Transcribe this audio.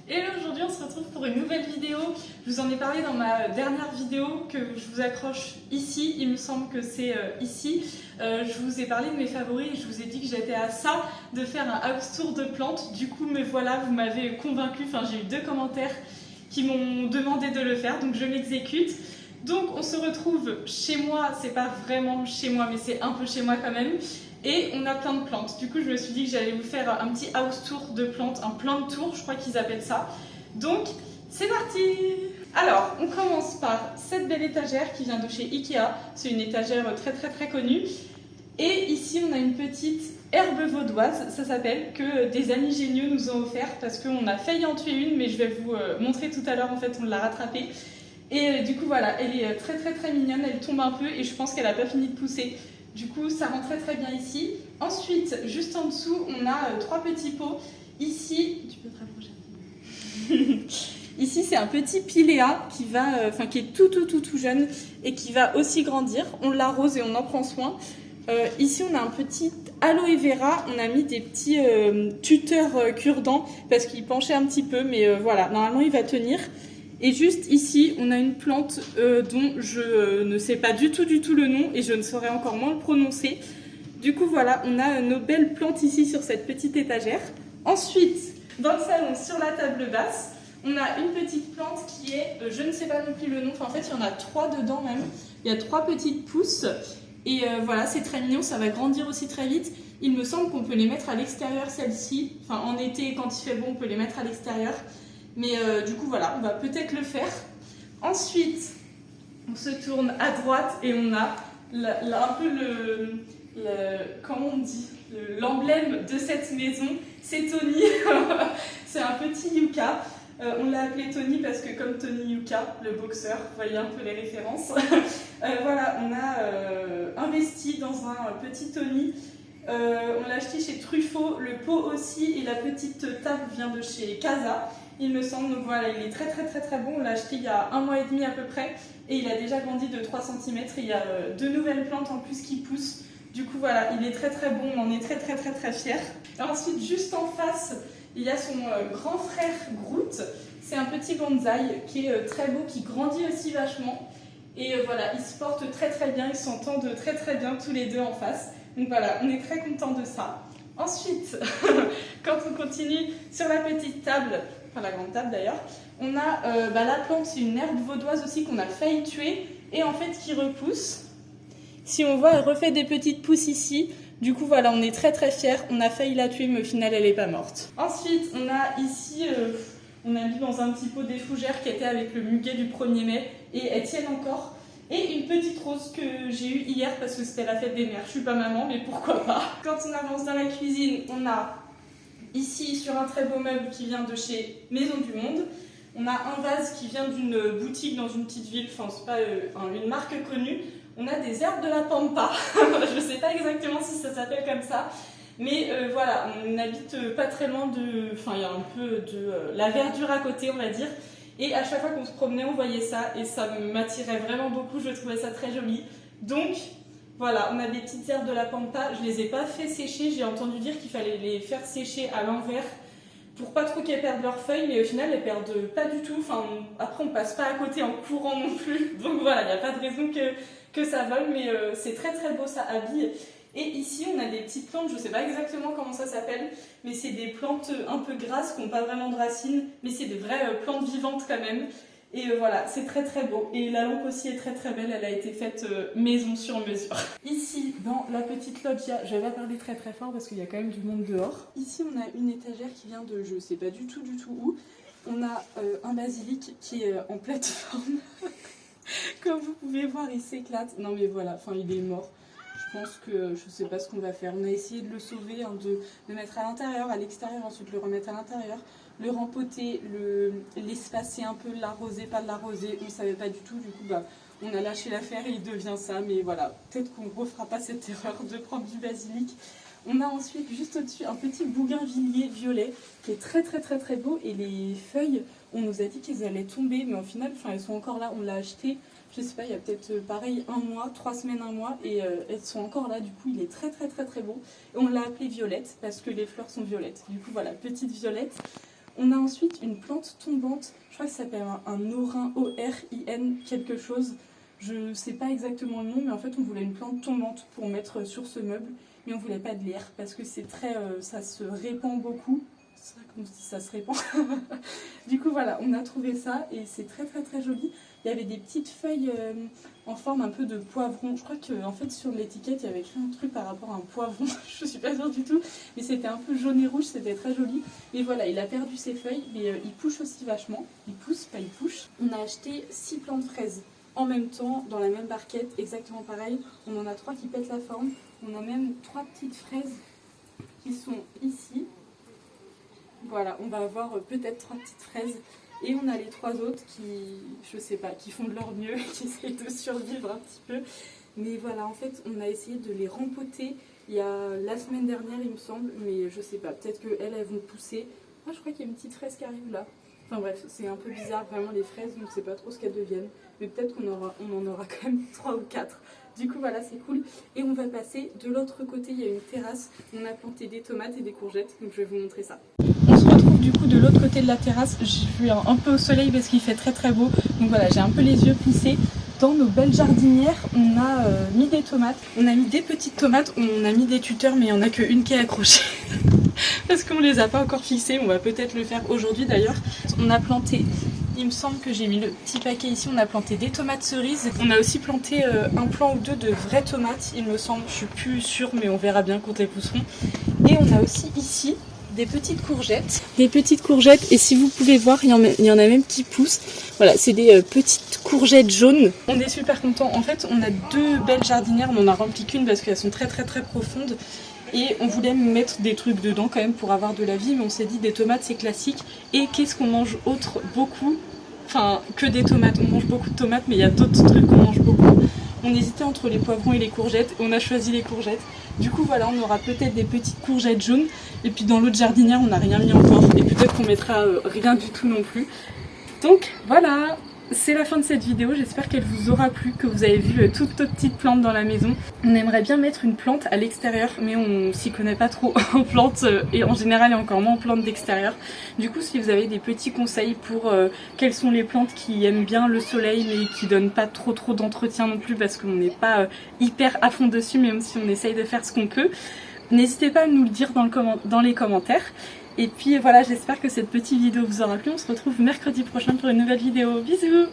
Et aujourd'hui on se retrouve pour une nouvelle vidéo. Je vous en ai parlé dans ma dernière vidéo que je vous accroche ici, il me semble que c'est ici. Je vous ai parlé de mes favoris et je vous ai dit que j'étais à ça de faire un house tour de plantes. Du coup me voilà, vous m'avez convaincu, enfin j'ai eu 2 commentaires qui m'ont demandé de le faire, donc je m'exécute. Donc on se retrouve chez moi, c'est pas vraiment chez moi mais c'est un peu chez moi quand même. Et on a plein de plantes. Du coup, je me suis dit que j'allais vous faire un petit house tour de plantes, un plant tour, je crois qu'ils appellent ça. Donc, c'est parti! Alors, on commence par cette belle étagère qui vient de chez Ikea. C'est une étagère très connue. Et ici, on a une petite herbe vaudoise, ça s'appelle, que des amis géniaux nous ont offert parce qu'on a failli en tuer une, mais je vais vous montrer tout à l'heure, en fait, on l'a rattrapée. Et du coup, voilà, elle est très mignonne, elle tombe un peu et je pense qu'elle n'a pas fini de pousser. Du coup, ça rend très bien ici. Ensuite, juste en dessous, on a 3 petits pots. Ici, tu peux te rapprocher. Ici, c'est un petit piléa qui va, qui est tout jeune et qui va aussi grandir. On l'arrose et on en prend soin. Ici, on a un petit aloe vera. On a mis des petits tuteurs cure-dents parce qu'il penchait un petit peu, mais voilà, normalement, il va tenir. Et juste ici, on a une plante dont je ne sais pas du tout le nom et je ne saurais encore moins le prononcer. Du coup, voilà, on a nos belles plantes ici sur cette petite étagère. Ensuite, dans le salon, sur la table basse, on a une petite plante qui est, je ne sais pas non plus le nom, en fait, il y en a 3 dedans même. Il y a 3 petites pousses et voilà, c'est très mignon, ça va grandir aussi très vite. Il me semble qu'on peut les mettre à l'extérieur, celles-ci. Enfin, en été, quand il fait bon, on peut les mettre à l'extérieur. Mais du coup, voilà, on va peut-être le faire. Ensuite, on se tourne à droite et on a un peu comment on dit, l'emblème de cette maison. C'est Tony. C'est un petit yucca. On l'a appelé Tony parce que comme Tony Yucca, le boxeur, vous voyez un peu les références. Voilà, on a investi dans un petit Tony. On l'a acheté chez Truffaut, le pot aussi, et la petite table vient de chez Casa. Il me semble, donc voilà, il est très bon. On l'a acheté il y a 1 mois et demi à peu près et il a déjà grandi de 3 cm. Et il y a 2 nouvelles plantes en plus qui poussent. Du coup, voilà, il est très bon. On en est très fiers. Ensuite, juste en face, il y a son grand frère Groot. C'est un petit bonsaï qui est très beau, qui grandit aussi vachement. Et voilà, ils se portent très bien. Ils s'entendent très bien tous les deux en face. Donc voilà, on est très contents de ça. Ensuite, quand on continue sur la petite table, enfin la grande table d'ailleurs, on a la plante, c'est une herbe vaudoise aussi qu'on a failli tuer et en fait qui repousse. Si on voit, elle refait des petites pousses ici. Du coup voilà, on est très fiers. On a failli la tuer mais au final elle n'est pas morte. Ensuite, on a ici, on a mis dans un petit pot des fougères qui étaient avec le muguet du 1er mai et elles tiennent encore. Et une petite rose que j'ai eue hier parce que c'était la fête des mères. Je suis pas maman, mais pourquoi pas. Quand on avance dans la cuisine, on a ici sur un très beau meuble qui vient de chez Maison du Monde. On a un vase qui vient d'une boutique dans une petite ville, enfin c'est pas une marque connue. On a des herbes de la pampa. Je sais pas exactement si ça s'appelle comme ça. Mais voilà, on habite pas très loin de... Enfin, il y a un peu de la verdure à côté, on va dire. Et à chaque fois qu'on se promenait, on voyait ça et ça m'attirait vraiment beaucoup, je trouvais ça très joli. Donc voilà, on a des petites herbes de la pampa, je les ai pas fait sécher, j'ai entendu dire qu'il fallait les faire sécher à l'envers pour pas trop qu'elles perdent leurs feuilles, mais au final elles perdent pas du tout. Enfin, après on passe pas à côté en courant non plus, donc voilà, il n'y a pas de raison que ça vole, mais c'est très beau, ça habille. Et ici, on a des petites plantes, je ne sais pas exactement comment ça s'appelle, mais c'est des plantes un peu grasses qui n'ont pas vraiment de racines, mais c'est des vraies plantes vivantes quand même. Et voilà, c'est très beau. Et la lampe aussi est très belle, elle a été faite maison sur mesure. Ici, dans la petite loggia, je vais pas parler très fort parce qu'il y a quand même du monde dehors. Ici, on a une étagère qui vient de je ne sais pas du tout où. On a un basilic qui est en plateforme. Comme vous pouvez voir, il s'éclate. Non mais voilà, enfin il est mort. Je pense que je ne sais pas ce qu'on va faire. On a essayé de le sauver, de le mettre à l'intérieur, à l'extérieur, ensuite le remettre à l'intérieur, le rempoter, l'espacer un peu, l'arroser, pas de l'arroser. On ne savait pas du tout, du coup on a lâché l'affaire et il devient ça. Mais voilà, peut-être qu'on ne refera pas cette erreur de prendre du basilic. On a ensuite juste au-dessus un petit bougainvillier violet qui est très beau et les feuilles, on nous a dit qu'elles allaient tomber mais au final elles sont encore là, on l'a acheté, je sais pas, il y a peut-être pareil 1 mois, 3 semaines, 1 mois et elles sont encore là, du coup il est très beau et on l'a appelé Violette parce que les fleurs sont violettes, du coup voilà, petite Violette. On a ensuite une plante tombante, je crois que ça s'appelle un orin, O-R-I-N quelque chose. Je ne sais pas exactement le nom, mais en fait on voulait une plante tombante pour mettre sur ce meuble. Mais on voulait pas de lierre parce que c'est très, ça se répand beaucoup. C'est vrai qu'on se dit ça se répand. Du coup voilà, on a trouvé ça et c'est très très très joli. Il y avait des petites feuilles en forme un peu de poivron. Je crois qu'en fait sur l'étiquette il y avait écrit un truc par rapport à un poivron. Je suis pas sûre du tout. Mais c'était un peu jaune et rouge, c'était très joli. Et voilà, il a perdu ses feuilles, mais il pousse aussi vachement. Il pousse, pas il pousse. On a acheté 6 plants de fraises en même temps, dans la même barquette, exactement pareil. On en a 3 qui pètent la forme. On a même 3 petites fraises qui sont ici. Voilà, on va avoir peut-être 3 petites fraises. Et on a les 3 autres qui, je sais pas, qui font de leur mieux, qui essayent de survivre un petit peu. Mais voilà, en fait, on a essayé de les rempoter il y a la semaine dernière, il me semble. Mais je sais pas, peut-être qu'elles, elles vont pousser. Moi, je crois qu'il y a une petite fraise qui arrive là. Enfin bref, c'est un peu bizarre vraiment les fraises, donc je sais pas trop ce qu'elles deviennent. Mais peut-être qu'on en aura quand même 3 ou 4. Du coup voilà, c'est cool. Et on va passer de l'autre côté, il y a une terrasse. On a planté des tomates et des courgettes, donc je vais vous montrer ça. On se retrouve du coup de l'autre côté de la terrasse. Je suis un peu au soleil parce qu'il fait très très beau. Donc voilà, j'ai un peu les yeux plissés. Dans nos belles jardinières, on a mis des tomates. On a mis des petites tomates, on a mis des tuteurs, mais il n'y en a qu'une qui est accrochée. Parce qu'on les a pas encore fixées, on va peut-être le faire aujourd'hui d'ailleurs. On a planté, il me semble que j'ai mis le petit paquet ici, on a planté des tomates cerises. On a aussi planté un plant ou deux de vraies tomates, il me semble, je suis plus sûre mais on verra bien quand elles pousseront. Et on a aussi ici des petites courgettes. Des petites courgettes et si vous pouvez voir, il y en a même qui poussent. Voilà, c'est des petites courgettes jaunes. On est super contents. En fait, on a 2 belles jardinières, on en a rempli qu'une parce qu'elles sont très très très profondes. Et on voulait mettre des trucs dedans quand même pour avoir de la vie, mais on s'est dit des tomates c'est classique. Et qu'est-ce qu'on mange autre beaucoup? Enfin, que des tomates. On mange beaucoup de tomates, mais il y a d'autres trucs qu'on mange beaucoup. On hésitait entre les poivrons et les courgettes, et on a choisi les courgettes. Du coup voilà, on aura peut-être des petites courgettes jaunes, et puis dans l'autre jardinière on n'a rien mis encore, et peut-être qu'on mettra rien du tout non plus. Donc voilà, c'est la fin de cette vidéo, j'espère qu'elle vous aura plu, que vous avez vu toutes nos petites plantes dans la maison. On aimerait bien mettre une plante à l'extérieur, mais on s'y connaît pas trop en plantes, et en général et encore moins en plantes d'extérieur. Du coup, si vous avez des petits conseils pour quelles sont les plantes qui aiment bien le soleil, mais qui donnent pas trop d'entretien non plus, parce qu'on n'est pas hyper à fond dessus, même si on essaye de faire ce qu'on peut, n'hésitez pas à nous le dire dans les commentaires. Et puis voilà, j'espère que cette petite vidéo vous aura plu. On se retrouve mercredi prochain pour une nouvelle vidéo. Bisous!